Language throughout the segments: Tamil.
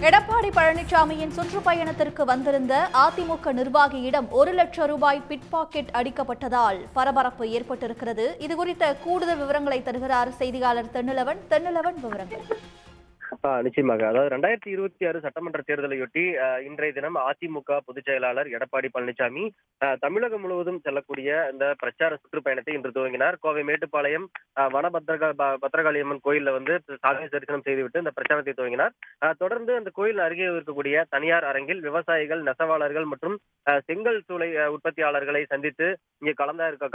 எடப்பாடி பழனிசாமியின் சுற்றுப்பயணத்திற்கு வந்திருந்த அதிமுக நிர்வாகியிடம் 1,00,000 ரூபாய் பிட்பாக்கெட் அடிக்கப்பட்டதால் பரபரப்பு ஏற்பட்டிருக்கிறது. இதுகுறித்த கூடுதல் விவரங்களை தருகிறார் செய்தியாளர் தென்னிலவன். விவரங்கள். நிச்சயமாக. அதாவது 2026 சட்டமன்ற தேர்தலையொட்டி இன்றைய தினம் அதிமுக பொதுச் செயலாளர் எடப்பாடி பழனிசாமி தமிழகம் முழுவதும் செல்லக்கூடிய இந்த பிரச்சார சுற்றுப்பயணத்தை இன்று துவங்கினார். கோவை மேட்டுப்பாளையம் பத்ரகாளியம்மன் கோயில்ல வந்து சாமி தரிசனம் செய்துவிட்டு இந்த பிரச்சாரத்தை துவங்கினார். தொடர்ந்து அந்த கோயில் அருகே இருக்கக்கூடிய தனியார் அரங்கில் விவசாயிகள், நெசவாளர்கள் மற்றும் செங்கல் சூளை உற்பத்தியாளர்களை சந்தித்து இங்கே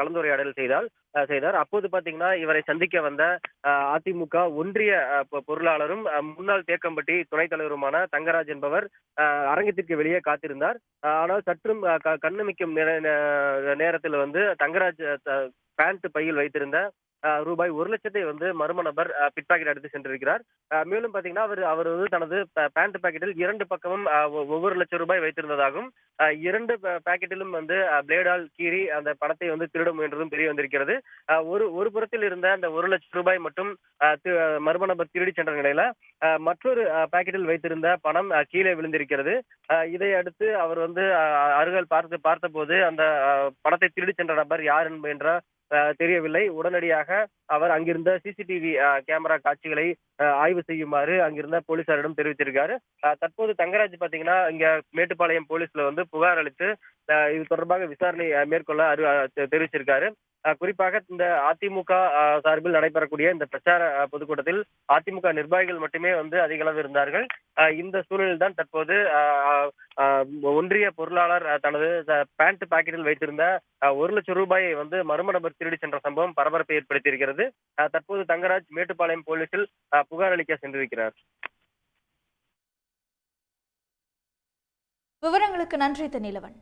கலந்துரையாடல் செய்தார். அப்போது பாத்தீங்கன்னா இவரை சந்திக்க வந்த அதிமுக ஒன்றிய பொருளாளரும் முன்னாள் தேக்கம்பட்டி துணைத் தலைவருமான தங்கராஜ் என்பவர் அரங்கத்திற்கு வெளியே காத்திருந்தார். ஆனால் சற்றும் கண்ணுமிக்கும் நேரத்தில் வந்து தங்கராஜ் பேண்ட் பையில் வைத்திருந்த ரூபாய் 1,00,000 வந்து மர்ம நபர் பிட்பாக்கெட் எடுத்து சென்றிருக்கிறார். மேலும் பாத்தீங்கன்னா அவர் வந்து தனது பேண்ட் பாக்கெட்டில் 2 பக்கமும் ஒவ்வொரு லட்சம் ரூபாய் வைத்திருந்ததாகவும் 2 பாக்கெட்டிலும் வந்து பிளேடால் கீறி அந்த பணத்தை வந்து திருட முயன்றதும் தெரிய வந்திருக்கிறது. ஒரு புறத்தில் இருந்த அந்த 1,00,000 ரூபாய் மட்டும் மர்ம நபர் திருடி சென்ற நிலையில மற்றொரு பாக்கெட்டில் வைத்திருந்த பணம் கீழே விழுந்திருக்கிறது. இதை அடுத்து அவர் வந்து அருகில் பார்த்த போது அந்த பணத்தை திருடி சென்ற நபர் யார் என்ற தெரியவில்லை. உடனடியாக அவர் அங்கிருந்த சிசிடிவி கேமரா காட்சிகளை ஆய்வு செய்யுமாறு அங்கிருந்த போலீசாரிடம் தெரிவித்திருக்காரு. தற்போது தங்கராஜ் பாத்தீங்கன்னா இங்க மேட்டுப்பாளையம் போலீஸ்ல வந்து புகார் அளித்து இது தொடர்பாக விசாரணை மேற்கொள்ள தெரிவிச்சிருக்காரு. குறிப்பாக இந்த அதிமுக சார்பில் நடைபெறக்கூடிய இந்த பிரச்சார பொதுக்கூட்டத்தில் அதிமுக நிர்வாகிகள் மட்டுமே வந்து அதிக அளவு இருந்தார்கள். இந்த சூழலில் தான் தற்போது ஒன்றிய பொருளாளர் தனது பேண்ட் பாக்கெட்டில் வைத்திருந்த 1,00,000 ரூபாயை வந்து மர்ம நபர் திருடி சென்ற சம்பவம் பரபரப்பை ஏற்படுத்தியிருக்கிறது. தற்போது தங்கராஜ் மேட்டுப்பாளையம் போலீசில் புகார் அளிக்க சென்றிருக்கிறார். விவரங்களுக்கு நன்றி தென்னிலவன்.